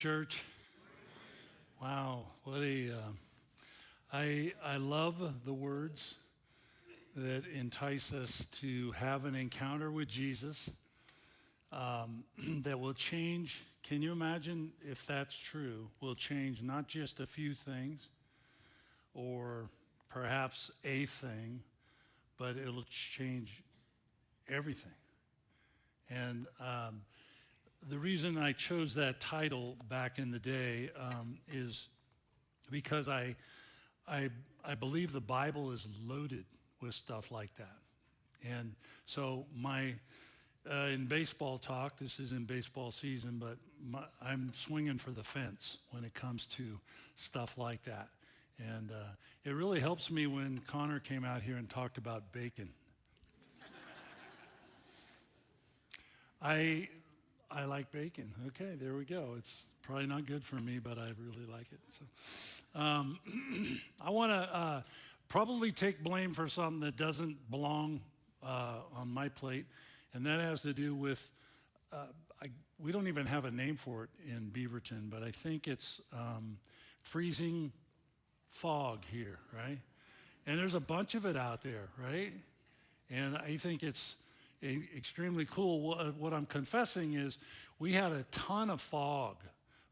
Church. Wow, what a I love the words that entice us to have an encounter with Jesus that will change. Can you imagine if that's true? Will change not just a few things or perhaps a thing, but it'll change everything. And the reason I chose that title back in the day is because I believe the Bible is loaded with stuff like that. And so in baseball talk, this is in baseball season, but I'm swinging for the fence when it comes to stuff like that. And it really helps me when Connor came out here and talked about bacon. I like bacon. Okay, there we go. It's probably not good for me, but I really like it. So, I want to probably take blame for something that doesn't belong on my plate, and that has to do with we don't even have a name for it in Beaverton, but I think it's freezing fog here, right? And there's a bunch of it out there, right? And I think it's extremely cool. What I'm confessing is we had a ton of fog.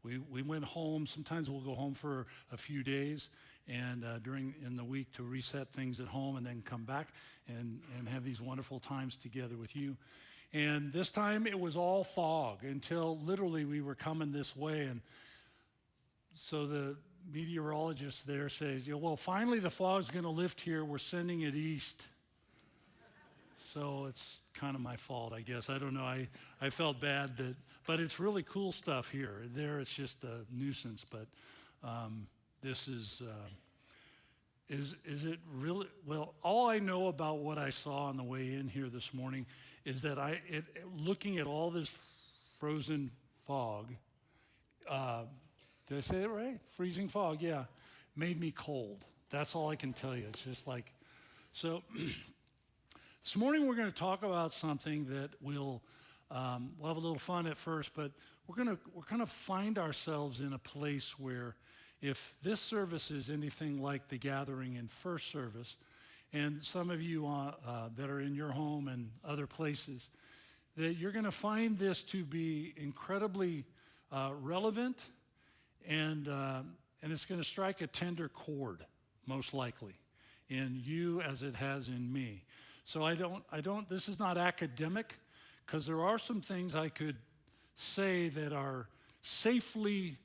We went home. Sometimes we'll go home for a few days and in the week to reset things at home and then come back and have these wonderful times together with you. And this time it was all fog until literally we were coming this way. And so the meteorologist there says, well, finally the fog's going to lift here. We're sending it east. So it's kind of my fault, I guess. I don't know. I felt bad but it's really cool stuff here. There, it's just a nuisance. But this is it really? Well, all I know about what I saw on the way in here this morning is that looking at all this frozen fog. Did I say it right? Freezing fog, yeah, made me cold. That's all I can tell you. It's just like so. This morning we're going to talk about something that we'll have a little fun at first, but we're going to find ourselves in a place where if this service is anything like the gathering in first service, and some of you that are in your home and other places, that you're going to find this to be incredibly relevant, and it's going to strike a tender chord, most likely, in you as it has in me. So this is not academic, because there are some things I could say that are safely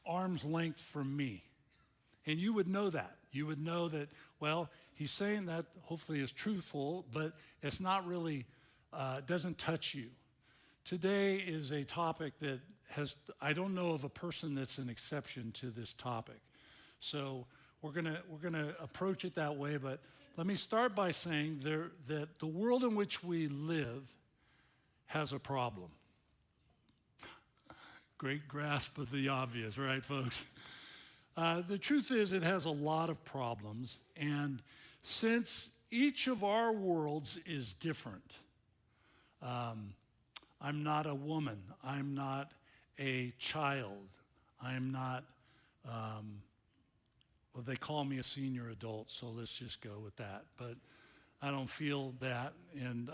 arm's length from me. And you would know that. You would know that, well, he's saying that hopefully is truthful, but it's not really, doesn't touch you. Today is a topic that I don't know of a person that's an exception to this topic. So we're gonna approach it that way, but let me start by saying that the world in which we live has a problem. Great grasp of the obvious, right, folks? The truth is it has a lot of problems, and since each of our worlds is different, I'm not a woman, I'm not a child, I'm not, well, they call me a senior adult, so let's just go with that. But I don't feel that, and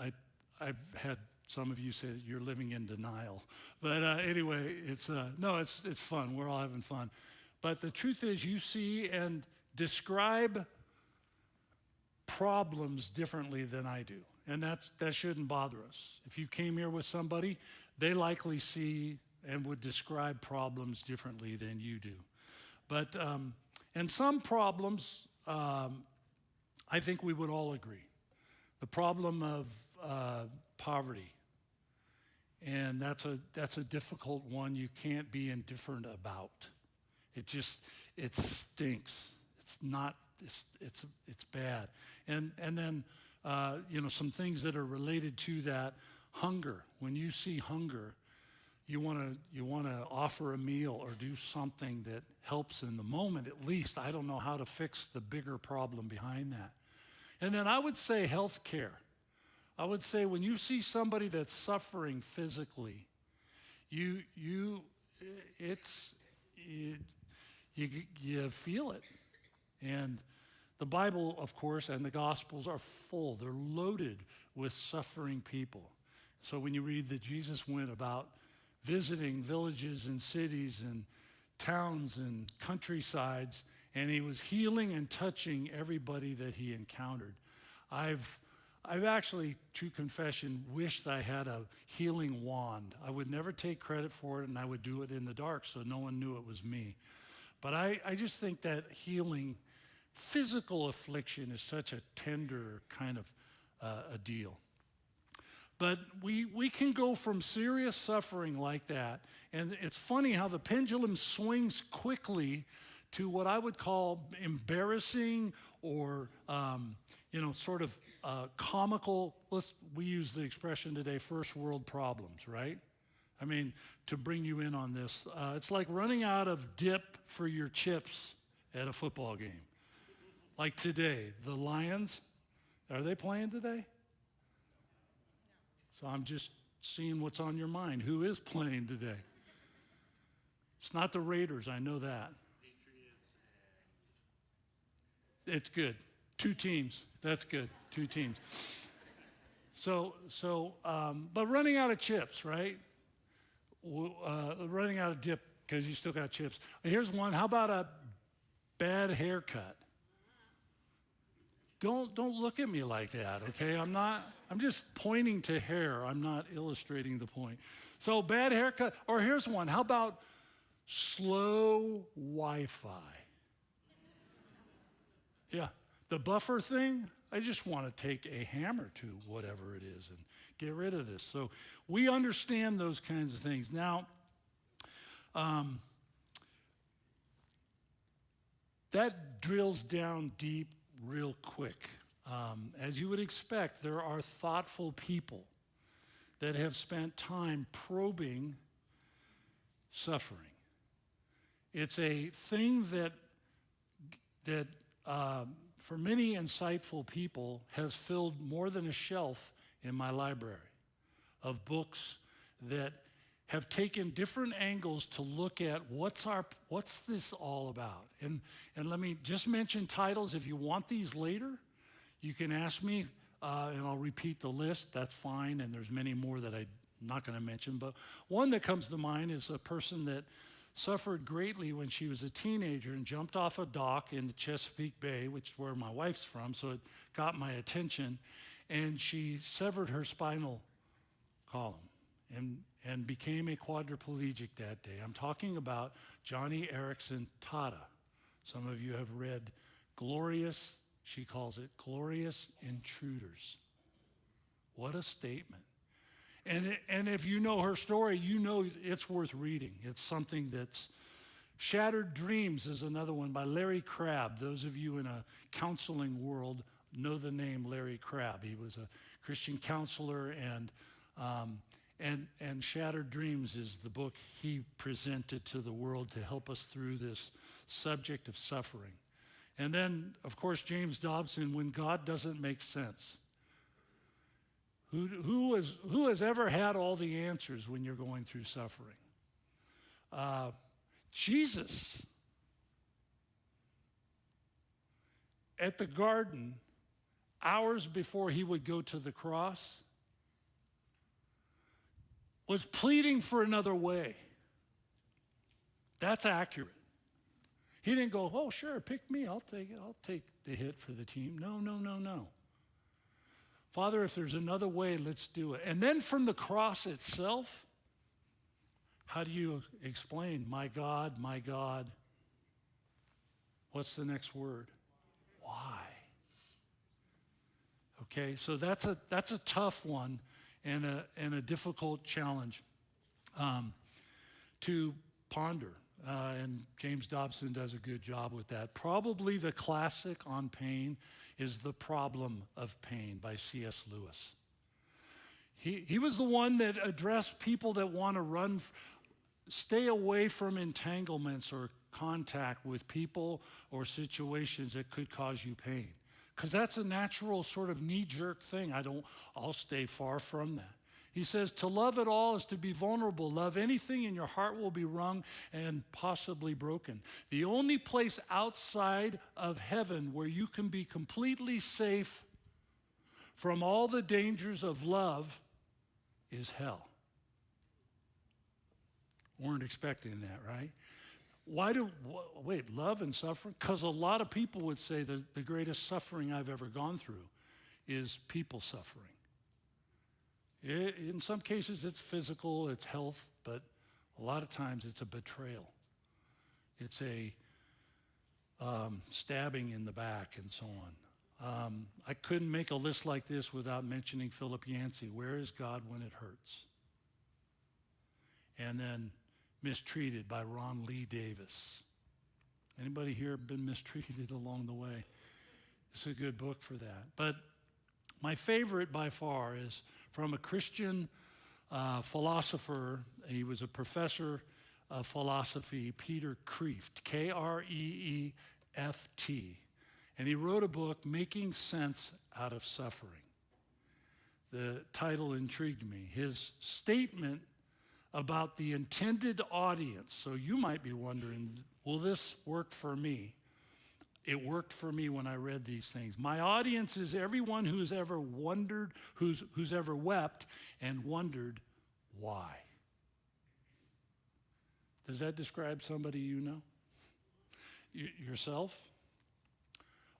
I've had some of you say that you're living in denial. But anyway, it's fun. We're all having fun. But the truth is you see and describe problems differently than I do. And that shouldn't bother us. If you came here with somebody, they likely see and would describe problems differently than you do. But and some problems, I think we would all agree. The problem of poverty, and that's a difficult one you can't be indifferent about. It stinks. It's bad. And then some things that are related to that. Hunger. When you see hunger, you want to offer a meal or do something that helps in the moment at least. I don't know how to fix the bigger problem behind that. And then I would say health care. I would say when you see somebody that's suffering physically, it, you feel it. And the Bible, of course, and the Gospels are full. They're loaded with suffering people. So when you read that Jesus went about visiting villages and cities and towns and countrysides, and he was healing and touching everybody that he encountered. I've actually, true confession, wished I had a healing wand. I would never take credit for it, and I would do it in the dark so no one knew it was me. But I just think that healing, physical affliction is such a tender kind of a deal. But we can go from serious suffering like that, and it's funny how the pendulum swings quickly to what I would call embarrassing or sort of comical. We use the expression today, first world problems, right? I mean, to bring you in on this, it's like running out of dip for your chips at a football game. Like today, the Lions, are they playing today? So I'm just seeing what's on your mind. Who is playing today? It's not the Raiders, I know that. It's good. 2 teams. That's good. 2 teams. But running out of chips, right? Running out of dip because you still got chips. Here's one. How about a bad haircut? Don't look at me like that, okay? I'm just pointing to hair. I'm not illustrating the point. So bad haircut. Or here's one. How about slow Wi-Fi? Yeah, the buffer thing, I just want to take a hammer to whatever it is and get rid of this. So we understand those kinds of things. Now, that drills down deep real quick. As you would expect, there are thoughtful people that have spent time probing suffering. It's a thing that for many insightful people has filled more than a shelf in my library of books that have taken different angles to look at what's this all about. And let me just mention titles. If you want these later, you can ask me, and I'll repeat the list. That's fine, and there's many more that I'm not going to mention. But one that comes to mind is a person that suffered greatly when she was a teenager and jumped off a dock in the Chesapeake Bay, which is where my wife's from, so it got my attention. And she severed her spinal column and became a quadriplegic that day. I'm talking about Johnny Erickson Tata. Some of you have read Glorious, she calls it Glorious Intruders. What a statement. And if you know her story, you know it's worth reading. It's something that's Shattered Dreams is another one by Larry Crabb. Those of you in a counseling world know the name Larry Crabb. He was a Christian counselor, and Shattered Dreams is the book he presented to the world to help us through this subject of suffering. And then, of course, James Dobson, When God Doesn't Make Sense. Who has ever had all the answers when you're going through suffering? Jesus. At the garden, hours before he would go to the cross, was pleading for another way. That's accurate. He didn't go, oh, sure, pick me, I'll take it. I'll take the hit for the team. No. Father, if there's another way, let's do it. And then from the cross itself, how do you explain, my God, what's the next word? Why? Okay, so that's a tough one and a difficult challenge to ponder. And James Dobson does a good job with that. Probably the classic on pain is The Problem of Pain by C.S. Lewis. He was the one that addressed people that want to stay away from entanglements or contact with people or situations that could cause you pain. Because that's a natural sort of knee-jerk thing. I'll stay far from that. He says, to love at all is to be vulnerable. Love anything and your heart will be wrung and possibly broken. The only place outside of heaven where you can be completely safe from all the dangers of love is hell. Weren't expecting that, right? Love and suffering? Because a lot of people would say that the greatest suffering I've ever gone through is people suffering. In some cases, it's physical, it's health, but a lot of times it's a betrayal. It's a stabbing in the back and so on. I couldn't make a list like this without mentioning Philip Yancey. Where is God when it hurts? And then mistreated by Ron Lee Davis. Anybody here been mistreated along the way? It's a good book for that. But my favorite by far is from a Christian philosopher. He was a professor of philosophy, Peter Kreeft, Kreeft. And he wrote a book, Making Sense Out of Suffering. The title intrigued me. His statement about the intended audience. So you might be wondering, will this work for me? It worked for me when I read these things. My audience is everyone who's ever wondered, who's ever wept and wondered why. Does that describe somebody you know? Yourself?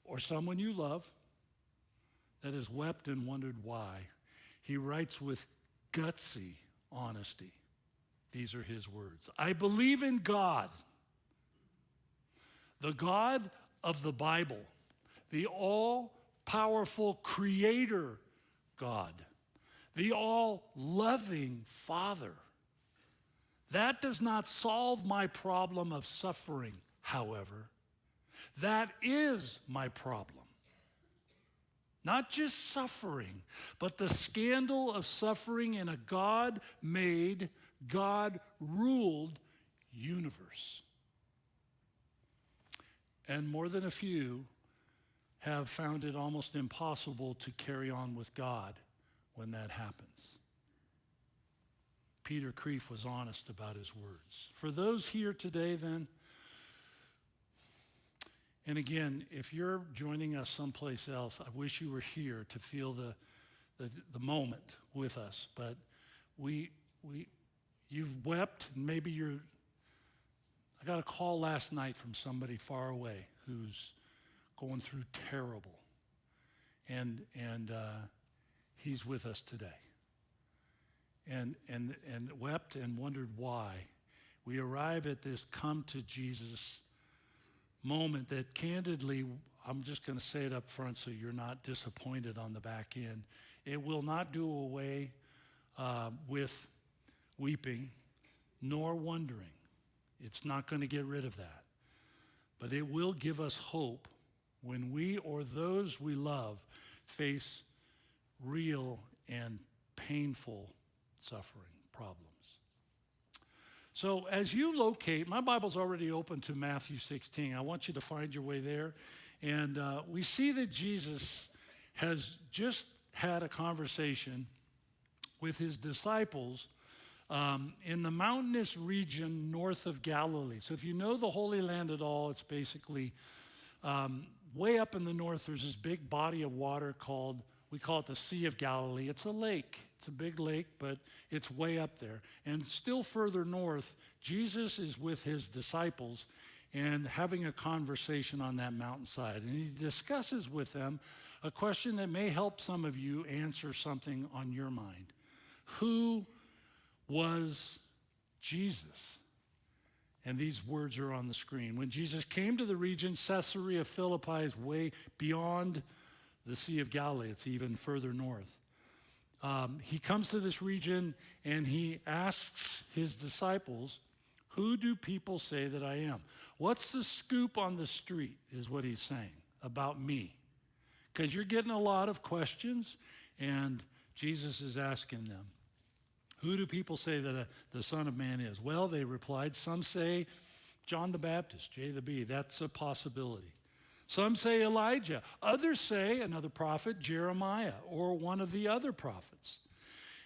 Or someone you love that has wept and wondered why? He writes with gutsy honesty. These are his words. I believe in God, the God of the Bible, the all-powerful creator God, the all-loving Father. That does not solve my problem of suffering, however. That is my problem. Not just suffering, but the scandal of suffering in a God-made, God-ruled universe. And more than a few have found it almost impossible to carry on with God when that happens. Peter Kreeft was honest about his words. For those here today then, and again, if you're joining us someplace else, I wish you were here to feel the moment with us. But you've wept, and maybe I got a call last night from somebody far away who's going through terrible. And he's with us today. And wept and wondered why. We arrive at this come to Jesus moment that candidly, I'm just going to say it up front so you're not disappointed on the back end. It will not do away with weeping nor wondering. It's not going to get rid of that. But it will give us hope when we or those we love face real and painful suffering problems. So as you locate, my Bible's already open to Matthew 16. I want you to find your way there. And we see that Jesus has just had a conversation with his disciples in the mountainous region north of Galilee. So if you know the Holy Land at all, it's basically way up in the north. There's this big body of water we call it the Sea of Galilee. It's a lake. It's a big lake, but it's way up there. And still further north, Jesus is with his disciples and having a conversation on that mountainside. And he discusses with them a question that may help some of you answer something on your mind. Who was Jesus? And these words are on the screen. When Jesus came to the region, Caesarea Philippi is way beyond the Sea of Galilee. It's even further north. He comes to this region and he asks his disciples, who do people say that I am? What's the scoop on the street is what he's saying about me. Because you're getting a lot of questions and Jesus is asking them, who do people say that the Son of Man is? Well, they replied, some say John the Baptist, J the B. That's a possibility. Some say Elijah. Others say another prophet, Jeremiah, or one of the other prophets.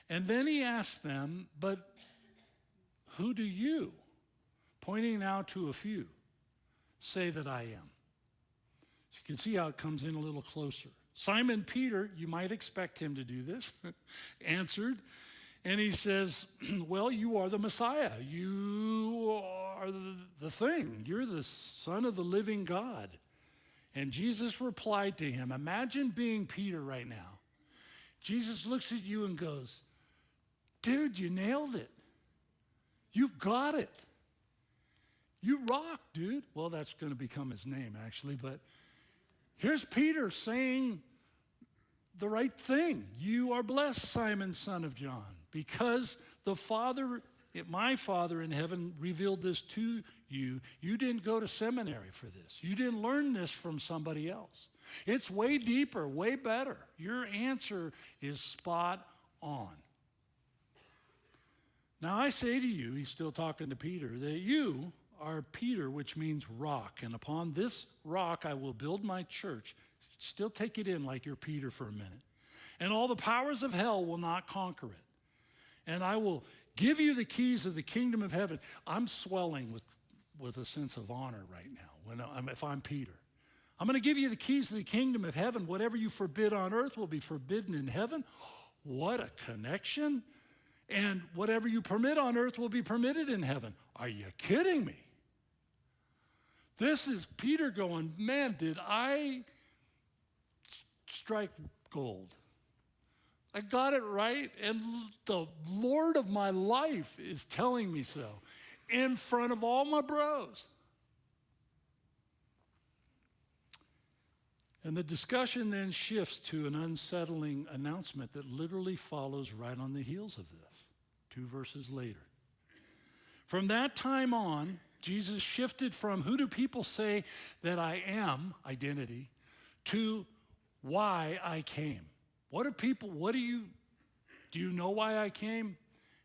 And then he asked them, but who do you, pointing now to a few, say that I am? So you can see how it comes in a little closer. Simon Peter, you might expect him to do this, answered. And he says, well, you are the Messiah. You are the thing. You're the Son of the living God. And Jesus replied to him, imagine being Peter right now. Jesus looks at you and goes, dude, you nailed it. You've got it. You rock, dude. Well, that's going to become his name, actually. But here's Peter saying the right thing. You are blessed, Simon, son of John, because my Father in heaven revealed this to you. You didn't go to seminary for this. You didn't learn this from somebody else. It's way deeper, way better. Your answer is spot on. Now I say to you, he's still talking to Peter, that you are Peter, which means rock. And upon this rock I will build my church. Still take it in like you're Peter for a minute. And all the powers of hell will not conquer it. And I will give you the keys of the kingdom of heaven. I'm swelling with a sense of honor right now if I'm Peter. I'm going to give you the keys of the kingdom of heaven. Whatever you forbid on earth will be forbidden in heaven. What a connection. And whatever you permit on earth will be permitted in heaven. Are you kidding me? This is Peter going, man, did I strike gold? I got it right, and the Lord of my life is telling me so in front of all my bros. And the discussion then shifts to an unsettling announcement that literally follows right on the heels of this, 2 verses later. From that time on, Jesus shifted from who do people say that I am, identity, to why I came. Do you know why I came?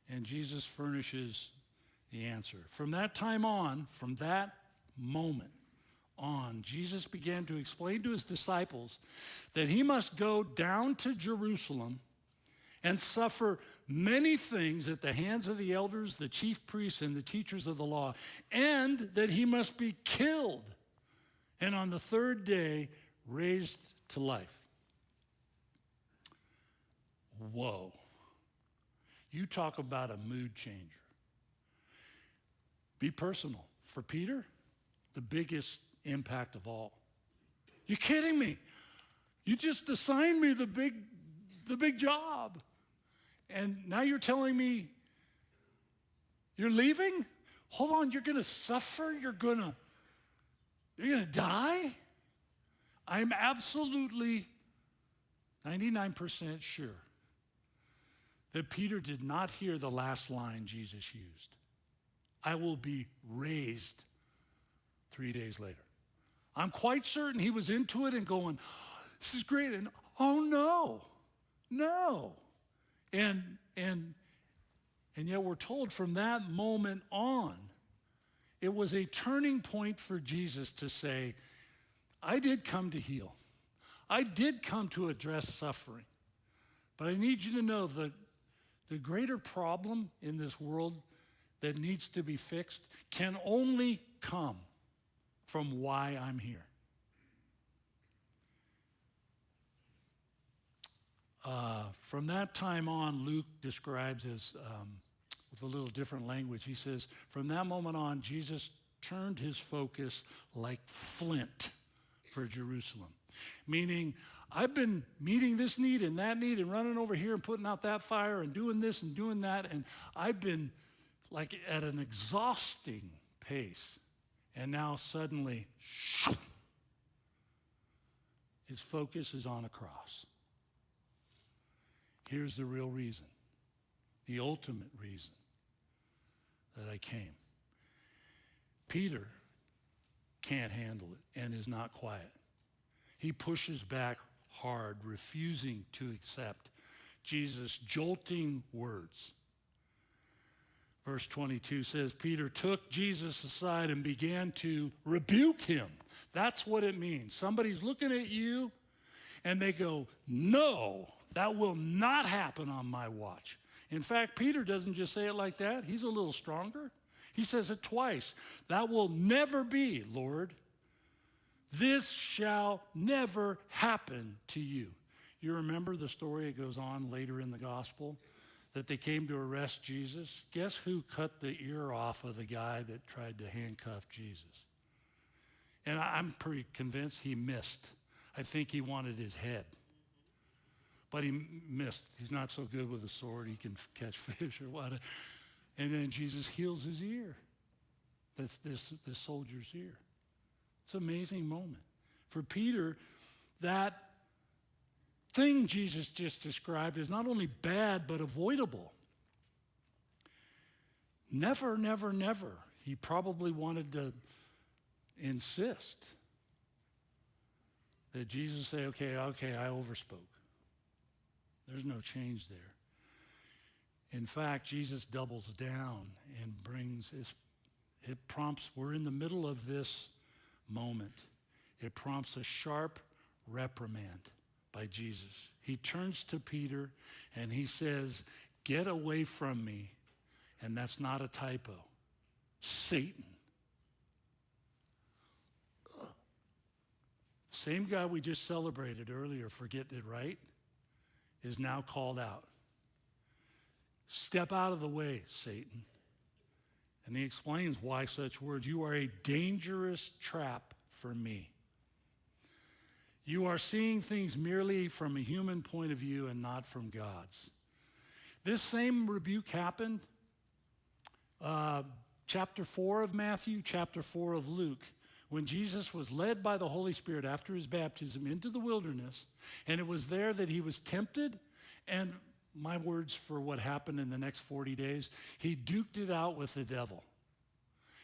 And Jesus furnishes the answer. From that time on, from that moment on, Jesus began to explain to his disciples that he must go down to Jerusalem and suffer many things at the hands of the elders, the chief priests, and the teachers of the law, and that he must be killed, and on the third day raised to life. Whoa. You talk about a mood changer. Be personal. For Peter, the biggest impact of all. You kidding me? You just assigned me the big job. And now you're telling me you're leaving? Hold on, you're going to suffer? You're going to die? I'm absolutely 99% sure that Peter did not hear the last line Jesus used. I will be raised 3 days later. I'm quite certain he was into it and going, this is great. And oh no. And yet we're told from that moment on, it was a turning point for Jesus to say, I did come to heal. I did come to address suffering. But I need you to know that the greater problem in this world that needs to be fixed can only come from why I'm here. From that time on, Luke describes as, with a little different language, he says, from that moment on, Jesus turned his focus like flint for Jerusalem. Meaning, I've been meeting this need and running over here and putting out that fire and doing this and doing that, and I've been like at an exhausting pace. And now suddenly, his focus is on a cross. Here's the real reason, the ultimate reason that I came. Peter can't handle it and is not quiet. He pushes back hard, refusing to accept Jesus' jolting words. Verse 22 says, Peter took Jesus aside and began to rebuke him. That's what it means. Somebody's looking at you and they go, no, that will not happen on my watch. In fact, Peter doesn't just say it like that. He's a little stronger. He says it twice. That will never be, Lord. This shall never happen to you. You remember the story that goes on later in the gospel? That they came to arrest Jesus? Guess who cut the ear off of the guy that tried to handcuff Jesus? And I'm pretty convinced he missed. I think he wanted his head. But he missed. He's not so good with a sword. He can catch fish or what. And then Jesus heals his ear. That's this soldier's ear. It's an amazing moment. For Peter, that thing Jesus just described is not only bad, but avoidable. Never, never, never. He probably wanted to insist that Jesus say, okay, I overspoke. There's no change there. In fact, Jesus doubles down and it prompts, we're in the middle of this moment. It prompts a sharp reprimand by Jesus. He turns to Peter and he says, get away from me. And that's not a typo. Satan. Same guy we just celebrated earlier for getting it right is now called out. Step out of the way, Satan. And he explains why such words. You are a dangerous trap for me. You are seeing things merely from a human point of view and not from God's. This same rebuke happened, chapter 4 of Matthew, chapter 4 of Luke, when Jesus was led by the Holy Spirit after his baptism into the wilderness, and it was there that he was tempted, and my words for what happened in the next 40 days, he duked it out with the devil.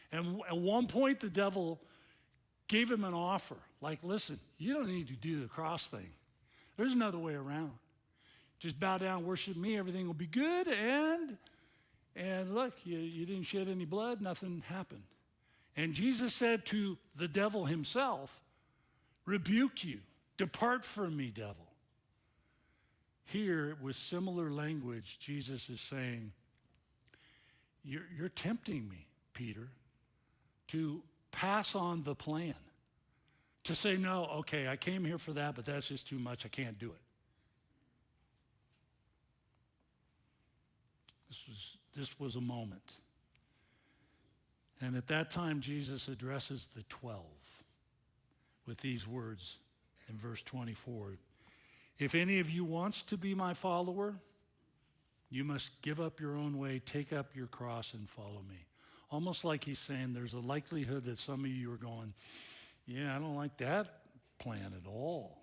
And at one point, the devil gave him an offer, like, listen, you don't need to do the cross thing. There's another way around. Just bow down, worship me, everything will be good, and look, you didn't shed any blood, nothing happened. And Jesus said to the devil himself, rebuke you, depart from me, devil. Here, with similar language, Jesus is saying, you're tempting me, Peter, to pass on the plan. To say, no, okay, I came here for that, but that's just too much, I can't do it. This was a moment. And at that time, Jesus addresses the 12 with these words in verse 24. If any of you wants to be my follower, you must give up your own way, take up your cross, and follow me. Almost like he's saying there's a likelihood that some of you are going, yeah, I don't like that plan at all.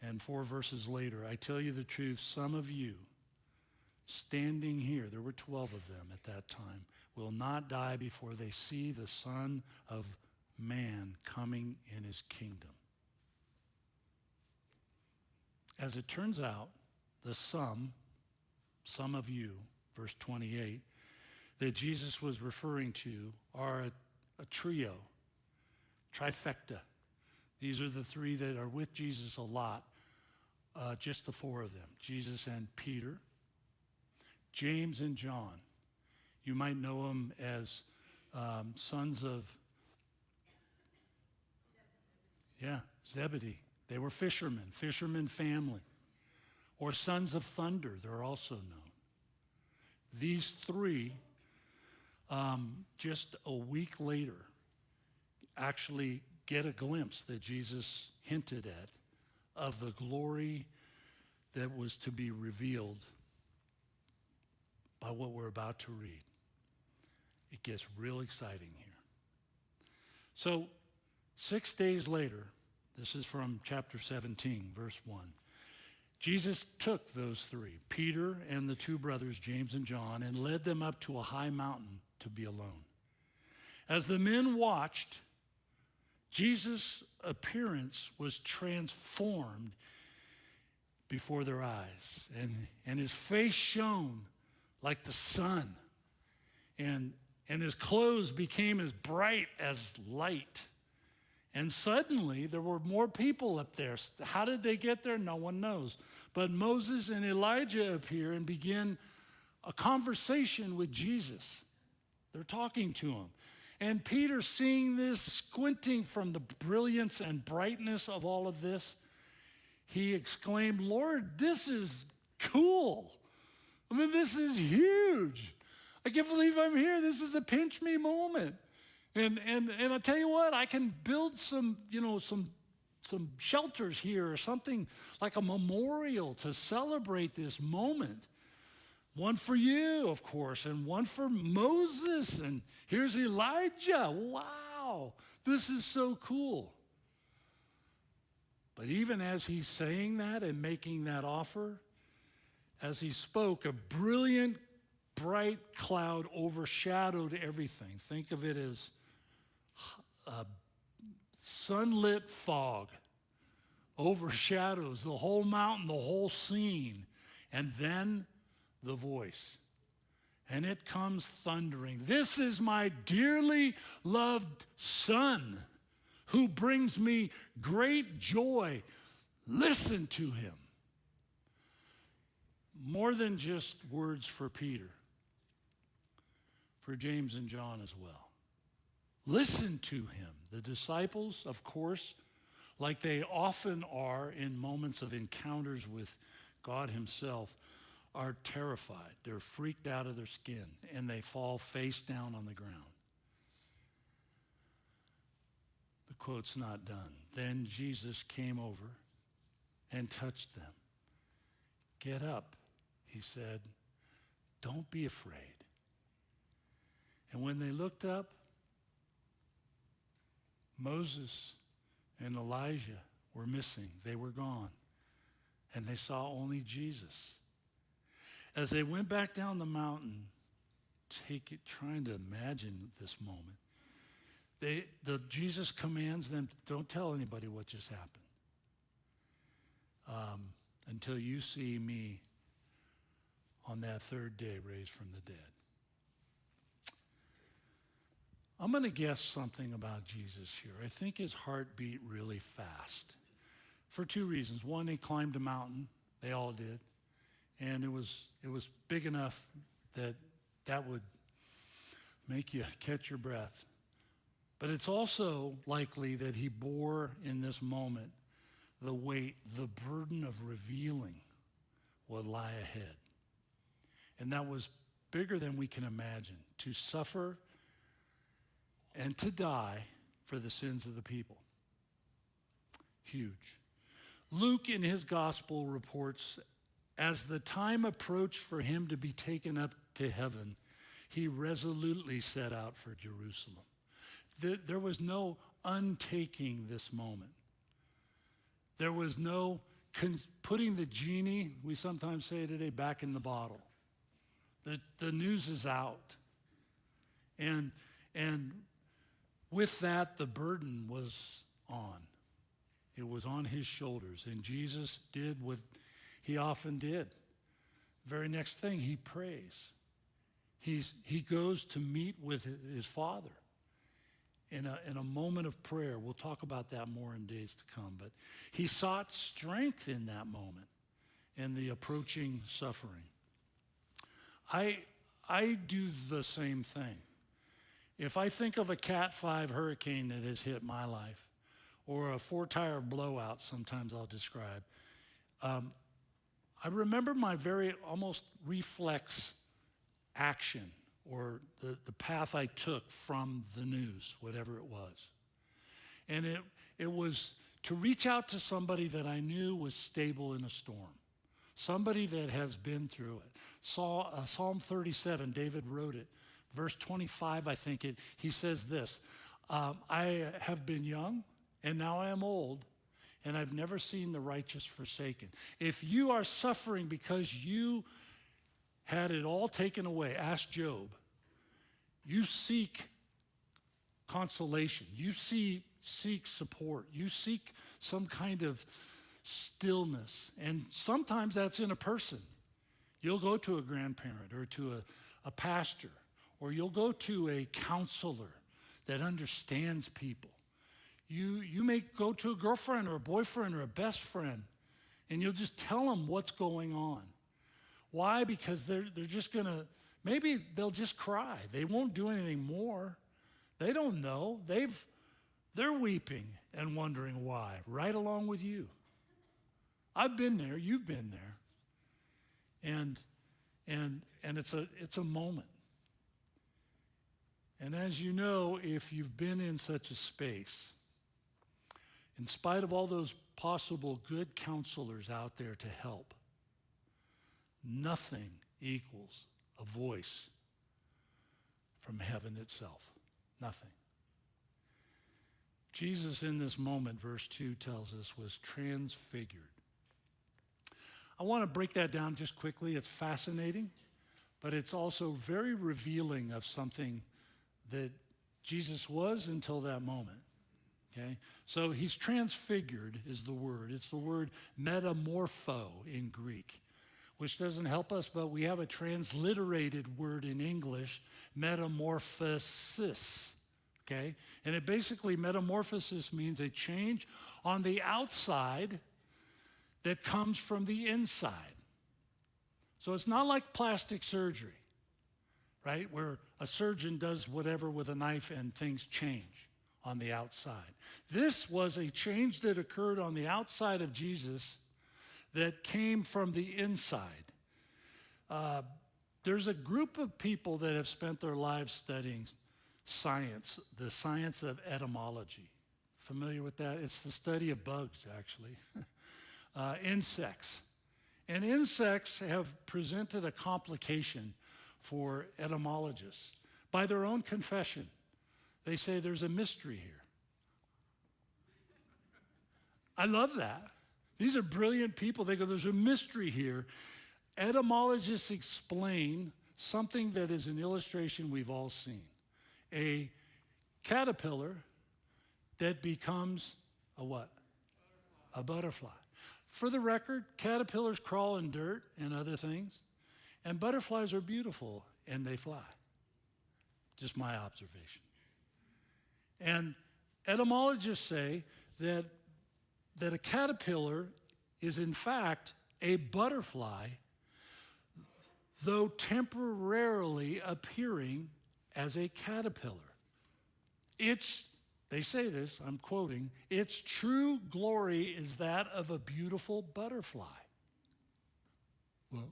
And 4 verses later, I tell you the truth, some of you standing here, there were 12 of them at that time, will not die before they see the Son of Man coming in his kingdom. As it turns out, the some of you, verse 28, that Jesus was referring to are a trio, trifecta. These are the 3 that are with Jesus a lot, just the 4 of them, Jesus and Peter, James and John. You might know them as sons of, Zebedee. They were fishermen family. Or sons of thunder, they're also known. These 3, just a week later, actually get a glimpse that Jesus hinted at of the glory that was to be revealed by what we're about to read. It gets real exciting here. So 6 days later, this is from chapter 17, verse 1. Jesus took those 3, Peter and the 2 brothers, James and John, and led them up to a high mountain to be alone. As the men watched, Jesus' appearance was transformed before their eyes, and his face shone like the sun, and his clothes became as bright as light. And suddenly, there were more people up there. How did they get there? No one knows. But Moses and Elijah appear and begin a conversation with Jesus. They're talking to him. And Peter, seeing this, squinting from the brilliance and brightness of all of this, he exclaimed, "Lord, this is cool. I mean, this is huge. I can't believe I'm here. This is a pinch me moment." And I tell you what, I can build some shelters here or something like a memorial to celebrate this moment. One for you, of course, and one for Moses. And here's Elijah. Wow, this is so cool. But even as he's saying that and making that offer, as he spoke, a brilliant, bright cloud overshadowed everything. Think of it as sunlit fog overshadows the whole mountain, the whole scene. And then the voice. And it comes thundering. "This is my dearly loved Son, who brings me great joy. Listen to him." More than just words for Peter, for James and John as well. Listen to him. The disciples, of course, like they often are in moments of encounters with God himself, are terrified. They're freaked out of their skin, and they fall face down on the ground. The quote's not done. Then Jesus came over and touched them. "Get up," he said. "Don't be afraid." And when they looked up, Moses and Elijah were missing. They were gone. And they saw only Jesus. As they went back down the mountain, trying to imagine this moment, Jesus commands them, "Don't tell anybody what just happened until you see me on that third day raised from the dead." I'm going to guess something about Jesus here. I think his heart beat really fast for two reasons. One, he climbed a mountain. They all did. And it was big enough that would make you catch your breath. But it's also likely that he bore in this moment the weight, the burden of revealing what lie ahead. And that was bigger than we can imagine, to suffer and to die for the sins of the people. Huge. Luke in his gospel reports, as the time approached for him to be taken up to heaven, he resolutely set out for Jerusalem. There was no untaking this moment. There was no putting the genie, we sometimes say today, back in the bottle. The news is out. And with that, the burden was on. It was on his shoulders. And Jesus did what he often did. Very next thing, he prays. He goes to meet with his Father in a moment of prayer. We'll talk about that more in days to come. But he sought strength in that moment and the approaching suffering. I do the same thing. If I think of a Cat 5 hurricane that has hit my life, or a 4-tire blowout, sometimes I'll describe, I remember my very almost reflex action, or the path I took from the news, whatever it was. And it was to reach out to somebody that I knew was stable in a storm, somebody that has been through it. Psalm 37, David wrote it. Verse 25, I think he says this, "I have been young, and now I am old, and I've never seen the righteous forsaken." If you are suffering because you had it all taken away, ask Job. You seek consolation. You seek support. You seek some kind of stillness. And sometimes that's in a person. You'll go to a grandparent or to a pastor, or you'll go to a counselor that understands people. You may go to a girlfriend or a boyfriend or a best friend, And you'll just tell them what's going on. Why? Because they're just going to, maybe they'll just cry. They won't do anything more. They don't know. They're weeping and wondering why, right along with you. I've been there. You've been there. And it's a moment. And as you know, if you've been in such a space, in spite of all those possible good counselors out there to help, nothing equals a voice from heaven itself. Nothing. Jesus in this moment, verse 2 tells us, was transfigured. I want to break that down just quickly. It's fascinating, but it's also very revealing of something that Jesus was until that moment. Okay? So he's transfigured is the word. It's the word metamorpho in Greek, which doesn't help us, but we have a transliterated word in English, metamorphosis. Okay? And it basically, metamorphosis means a change on the outside that comes from the inside. So it's not like plastic surgery, right? Where a surgeon does whatever with a knife and things change on the outside. This was a change that occurred on the outside of Jesus that came from the inside. There's a group of people that have spent their lives studying science, the science of etymology. Familiar with that? It's the study of bugs, actually. Insects. And insects have presented a complication for etymologists. By their own confession, they say there's a mystery here. I love that. These are brilliant people. They go, there's a mystery here. Etymologists explain something that is an illustration we've all seen. A caterpillar that becomes a what? A butterfly. For the record, caterpillars crawl in dirt and other things, and butterflies are beautiful and they fly. Just my observation. And etymologists say that a caterpillar is in fact a butterfly, though temporarily appearing as a caterpillar. They say this, I'm quoting, its true glory is that of a beautiful butterfly. Well,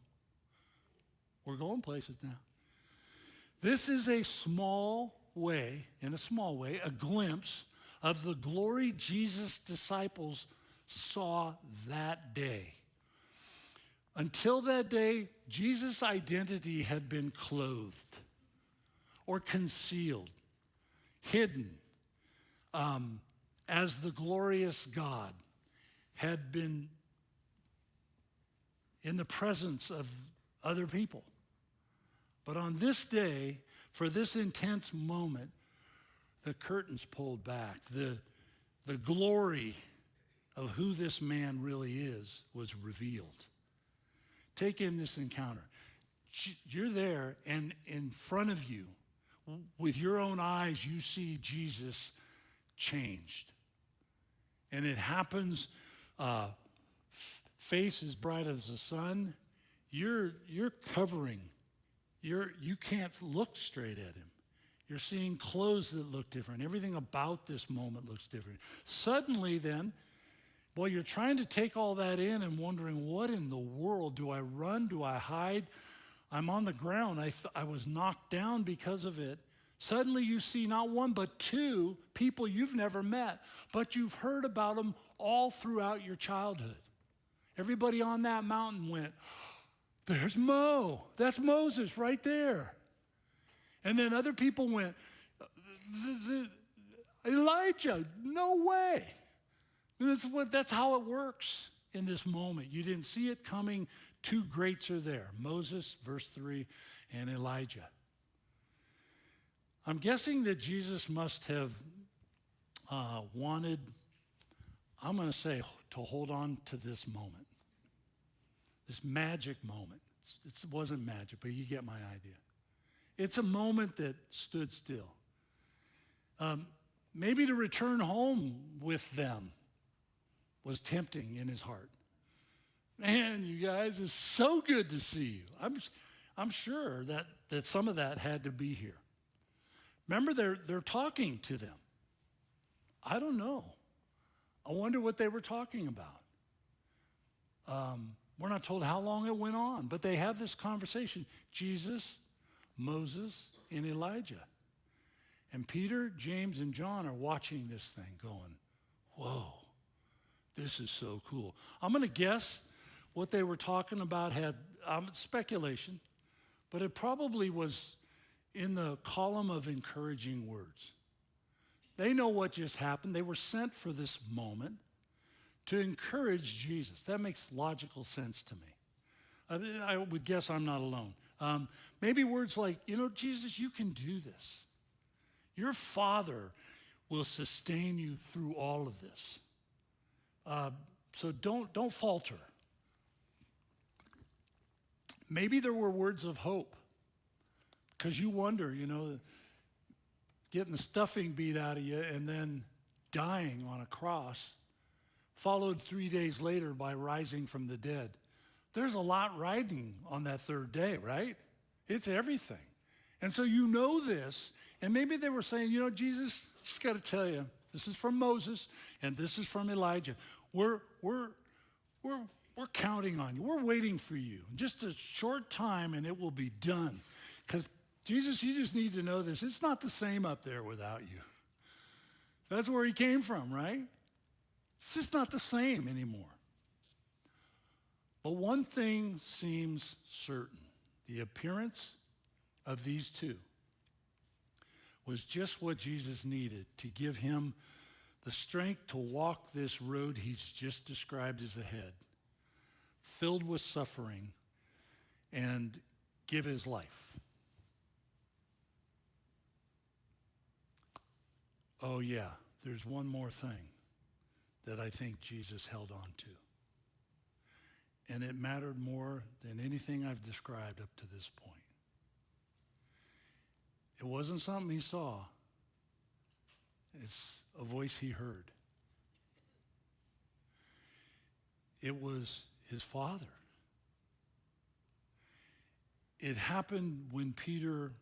we're going places now. This is a small way, a glimpse of the glory Jesus' disciples saw that day. Until that day, Jesus' identity had been clothed or concealed, hidden, as the glorious God had been in the presence of other people. But on this day, for this intense moment, the curtains pulled back. The glory of who this man really is was revealed. Take in this encounter. You're there, and in front of you, with your own eyes, you see Jesus changed. And it happens, face as bright as the sun. You're covering. You can't look straight at him. You're seeing clothes that look different. Everything about this moment looks different. Suddenly then, boy, you're trying to take all that in and wondering, what in the world? Do I run? Do I hide? I'm on the ground. I was knocked down because of it. Suddenly you see not one but two people you've never met, but you've heard about them all throughout your childhood. Everybody on that mountain went, there's Mo. That's Moses right there. And then other people went, Elijah, no way. That's how it works in this moment. You didn't see it coming. Two greats are there, Moses, verse 3, and Elijah. I'm guessing that Jesus must have wanted, I'm going to say, to hold on to this moment, this magic moment. It wasn't magic, but you get my idea. It's a moment that stood still. Maybe to return home with them was tempting in his heart. Man, you guys, it's so good to see you. I'm sure that some of that had to be here. Remember, they're talking to them. I don't know. I wonder what they were talking about. We're not told how long it went on, but they have this conversation. Jesus, Moses, and Elijah. And Peter, James, and John are watching this thing going, whoa, this is so cool. I'm going to guess what they were talking about had speculation, but it probably was in the column of encouraging words. They know what just happened. They were sent for this moment to encourage Jesus. That makes logical sense to me. I would guess I'm not alone. Maybe words like, Jesus, you can do this. Your Father will sustain you through all of this. So don't falter. Maybe there were words of hope because you wonder, getting the stuffing beat out of you and then dying on a cross, followed 3 days later by rising from the dead. There's a lot riding on that third day, right? It's everything. And so you know this, and maybe they were saying, Jesus, just got to tell you, this is from Moses and this is from Elijah. We're counting on you. We're waiting for you. Just a short time and it will be done. Because Jesus, you just need to know this. It's not the same up there without you. That's where he came from, right? It's just not the same anymore. But one thing seems certain. The appearance of these two was just what Jesus needed to give him the strength to walk this road he's just described as ahead, filled with suffering, and give his life. Oh yeah, there's one more thing that I think Jesus held on to. And it mattered more than anything I've described up to this point. It wasn't something he saw. It's a voice he heard. It was his Father. It happened when Peter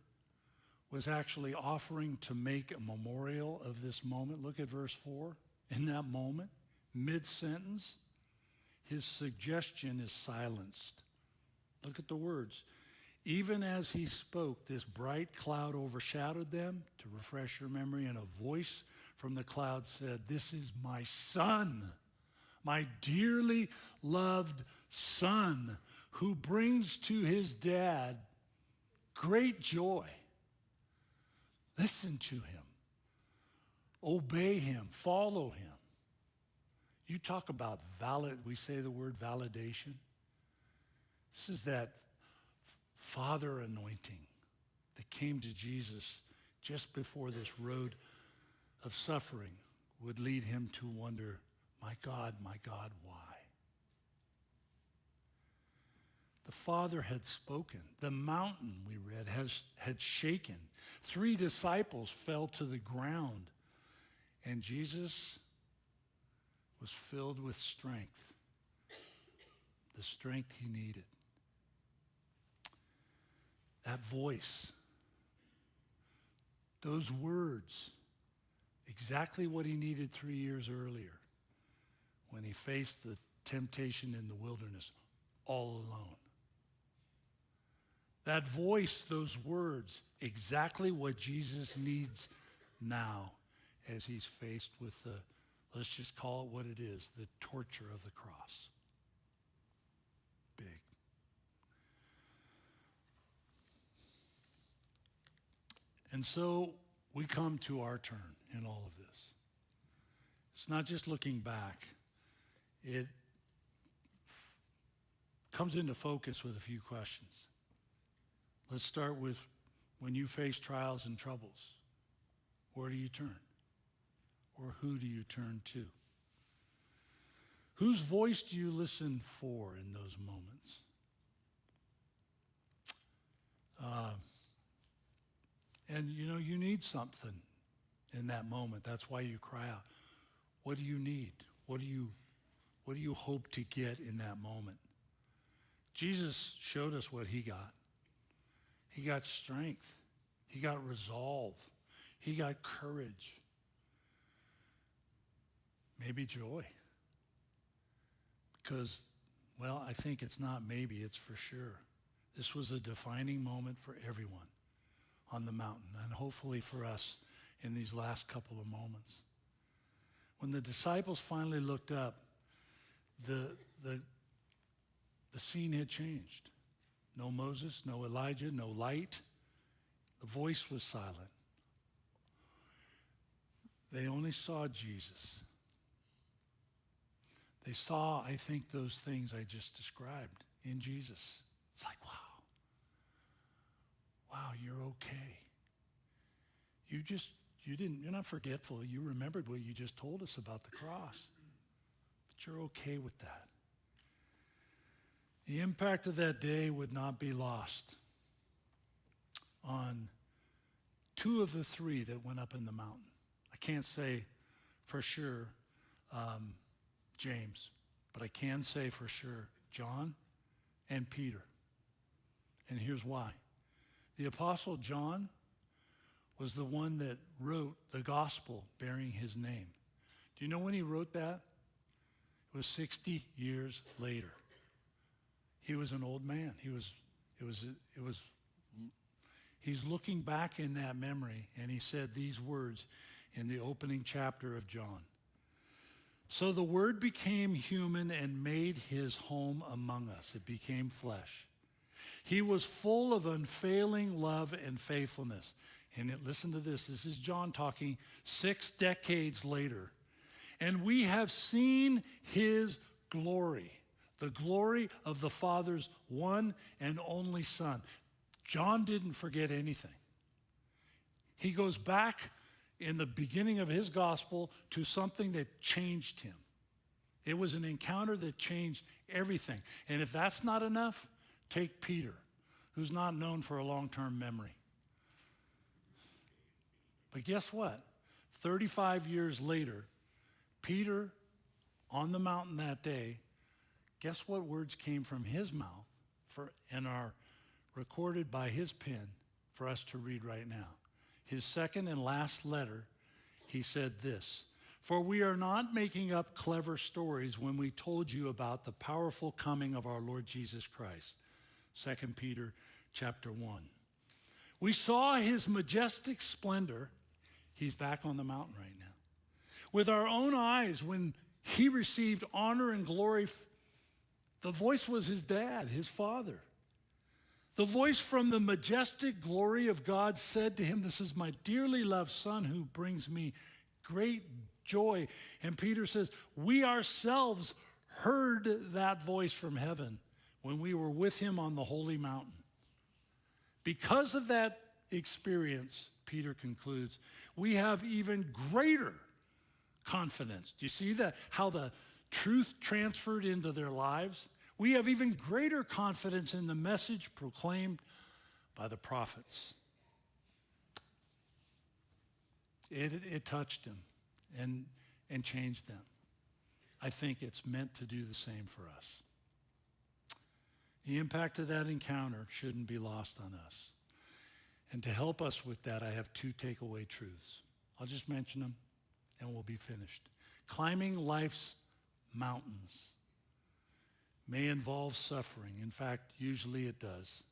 was actually offering to make a memorial of this moment. Look at verse 4. In that moment, mid-sentence, his suggestion is silenced. Look at the words. Even as he spoke, this bright cloud overshadowed them, to refresh your memory, and a voice from the cloud said, "This is my son, my dearly loved son, who brings to his dad great joy. Listen to him. Obey him. Follow him." You talk about we say the word validation. This is that Father anointing that came to Jesus just before this road of suffering would lead him to wonder, my God, why? The Father had spoken. The mountain, we read, had shaken. 3 disciples fell to the ground. And Jesus was filled with strength, the strength he needed. That voice, those words, exactly what he needed 3 years earlier when he faced the temptation in the wilderness all alone. That voice, those words, exactly what Jesus needs now as he's faced with the, let's just call it what it is, the torture of the cross. Big. And so we come to our turn in all of this. It's not just looking back. It comes into focus with a few questions. Let's start with when you face trials and troubles, where do you turn? Or who do you turn to? Whose voice do you listen for in those moments? And you need something in that moment. That's why you cry out. What do you need? What do you hope to get in that moment? Jesus showed us what he got. He got strength. He got resolve. He got courage. Maybe joy. Because, well, I think it's not maybe, it's for sure. This was a defining moment for everyone on the mountain, and hopefully for us in these last couple of moments. When the disciples finally looked up, the scene had changed. No Moses, no Elijah, no light. The voice was silent. They only saw Jesus. They saw, I think, those things I just described in Jesus. It's like, wow, you're okay. You're not forgetful. You remembered what you just told us about the cross. But you're okay with that. The impact of that day would not be lost on two of the three that went up in the mountain. I can't say for sure James, but I can say for sure John and Peter. And here's why. The Apostle John was the one that wrote the gospel bearing his name. Do you know when he wrote that? It was 60 years later. He was an old man. He's looking back in that memory, and he said these words in the opening chapter of John. So the Word became human and made his home among us. It became flesh. He was full of unfailing love and faithfulness. And listen to this. This is John talking 6 decades later. And we have seen his glory, the glory of the Father's one and only Son. John didn't forget anything. He goes back in the beginning of his gospel to something that changed him. It was an encounter that changed everything. And if that's not enough, take Peter, who's not known for a long-term memory. But guess what? 35 years later, Peter, on the mountain that day, guess what words came from his mouth and are recorded by his pen for us to read right now? His second and last letter, he said this: "For we are not making up clever stories when we told you about the powerful coming of our Lord Jesus Christ." 2 Peter chapter 1. We saw his majestic splendor. He's back on the mountain right now. With our own eyes, when he received honor and glory, the voice was his dad, his father. The voice from the majestic glory of God said to him, "This is my dearly loved Son who brings me great joy." And Peter says, we ourselves heard that voice from heaven when we were with him on the holy mountain. Because of that experience, Peter concludes, we have even greater confidence. Do you see that? How the truth transferred into their lives? We have even greater confidence in the message proclaimed by the prophets. It touched them and changed them. I think it's meant to do the same for us. The impact of that encounter shouldn't be lost on us. And to help us with that, I have 2 takeaway truths. I'll just mention them and we'll be finished. Climbing life's mountains may involve suffering. In fact, usually it does.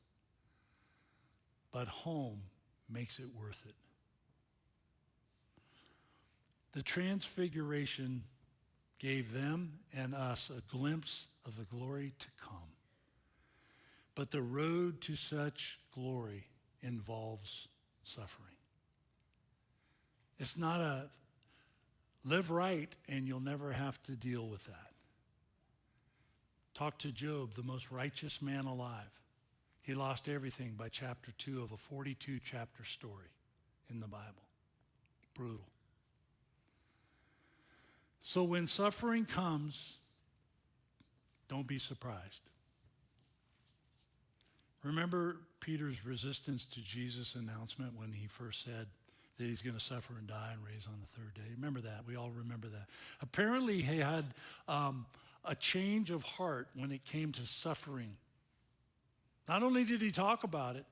But home makes it worth it. The Transfiguration gave them and us a glimpse of the glory to come. But the road to such glory involves suffering. It's not a live right and you'll never have to deal with that. Talk to Job, the most righteous man alive. He lost everything by chapter 2 of a 42-chapter story in the Bible. Brutal. So when suffering comes, don't be surprised. Remember Peter's resistance to Jesus' announcement when he first said that he's going to suffer and die and raise on the 3rd day? Remember that. We all remember that. Apparently he had a change of heart when it came to suffering Not only did he talk about it,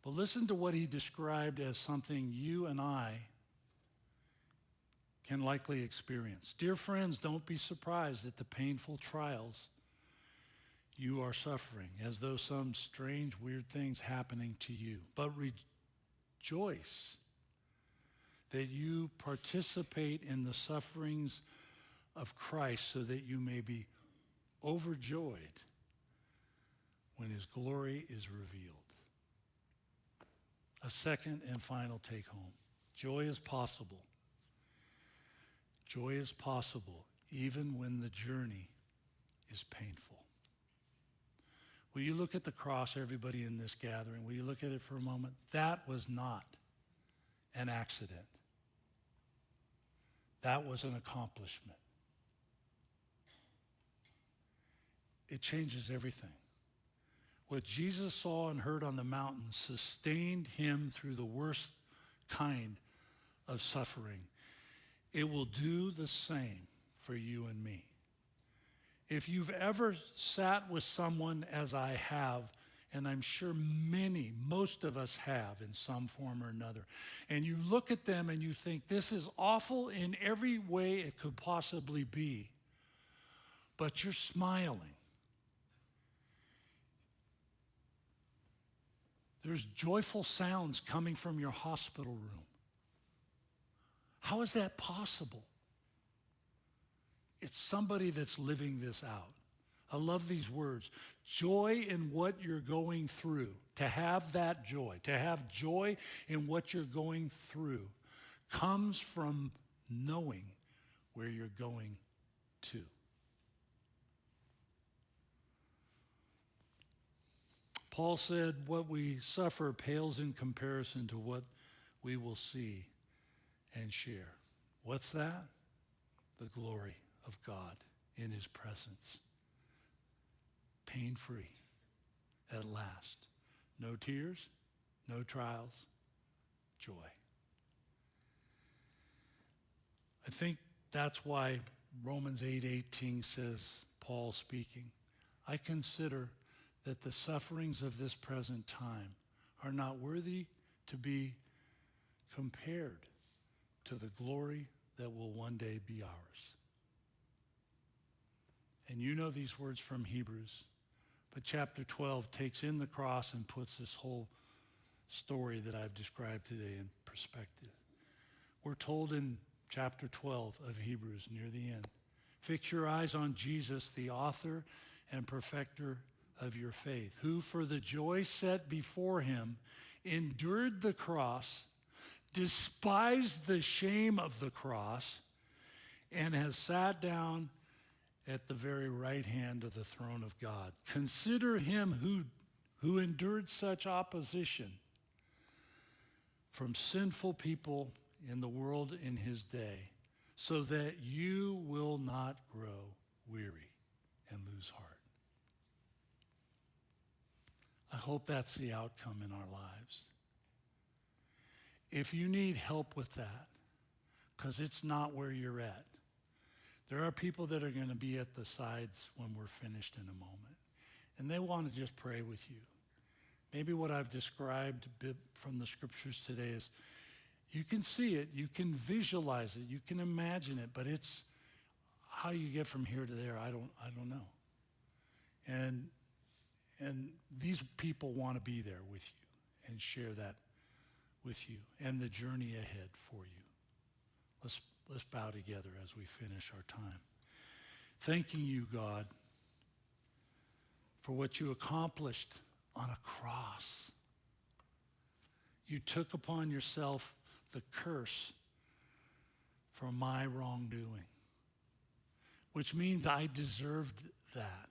but listen to what he described as something you and I can likely experience. Dear friends, don't be surprised at the painful trials you are suffering, as though some strange, weird things happening to you. But rejoice that you participate in the sufferings of Christ, so that you may be overjoyed when his glory is revealed. A second and final take home. Joy is possible. Joy is possible even when the journey is painful. Will you look at the cross, everybody in this gathering? Will you look at it for a moment? That was not an accident. That was an accomplishment. It changes everything. What Jesus saw and heard on the mountain sustained him through the worst kind of suffering. It will do the same for you and me. If you've ever sat with someone, as I have, and I'm sure most of us have in some form or another, and you look at them and you think, this is awful in every way it could possibly be, but you're smiling. There's joyful sounds coming from your hospital room. How is that possible? It's somebody that's living this out. I love these words. Joy in what you're going through. To have that joy, to have joy in what you're going through, comes from knowing where you're going to. Paul said, what we suffer pales in comparison to what we will see and share. What's that? The glory of God in his presence. Pain-free at last. No tears, no trials, joy. I think that's why Romans 8:18 says, Paul speaking, I consider that the sufferings of this present time are not worthy to be compared to the glory that will one day be ours. And you know these words from Hebrews, but chapter 12 takes in the cross and puts this whole story that I've described today in perspective. We're told in chapter 12 of Hebrews, near the end, fix your eyes on Jesus, the author and perfecter of your faith, who for the joy set before him endured the cross, despised the shame of the cross, and has sat down at the very right hand of the throne of God. Consider him who endured such opposition from sinful people in the world in his day, so that you will not grow weary and lose heart. I hope that's the outcome in our lives. If you need help with that, because it's not where you're at, there are people that are going to be at the sides when we're finished in a moment, and they want to just pray with you. Maybe what I've described a bit from the scriptures today is you can see it, you can visualize it, you can imagine it, but it's how you get from here to there, I don't know. And these people want to be there with you and share that with you and the journey ahead for you. Let's bow together as we finish our time. Thanking you, God, for what you accomplished on a cross. You took upon yourself the curse for my wrongdoing, which means I deserved that.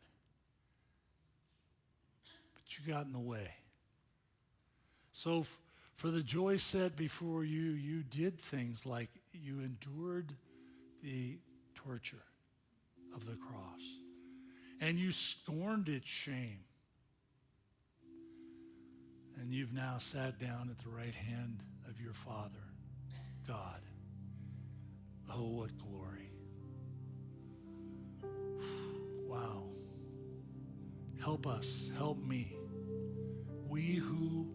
But you got in the way. So for the joy set before you, you did things like you endured the torture of the cross, and you scorned its shame. And you've now sat down at the right hand of your Father, God. Oh, what glory. Wow. Help us, help me we who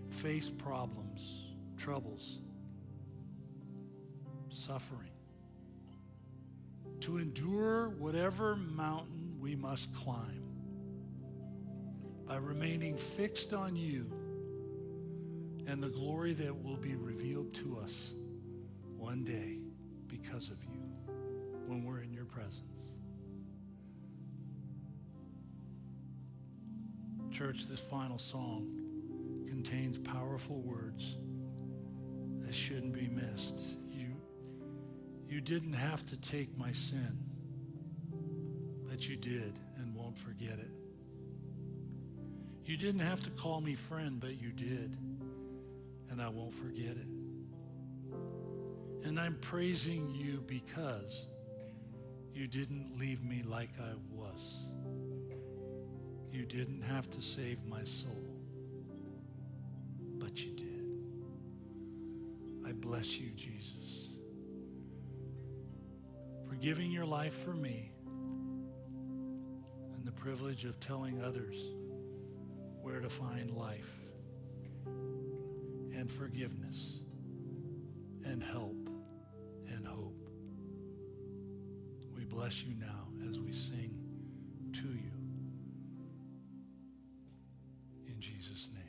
face problems, troubles, suffering, to endure whatever mountain we must climb by remaining fixed on you and the glory that will be revealed to us one day because of you when we're in your presence. Church, this final song contains powerful words that shouldn't be missed. You didn't have to take my sin, but you did and won't forget it. You didn't have to call me friend, but you did, and I won't forget it. And I'm praising you because you didn't leave me like I was. You didn't have to save my soul, but you did. I bless you, Jesus, for giving your life for me and the privilege of telling others where to find life and forgiveness and help and hope. We bless you now as we sing to you. In Jesus' name.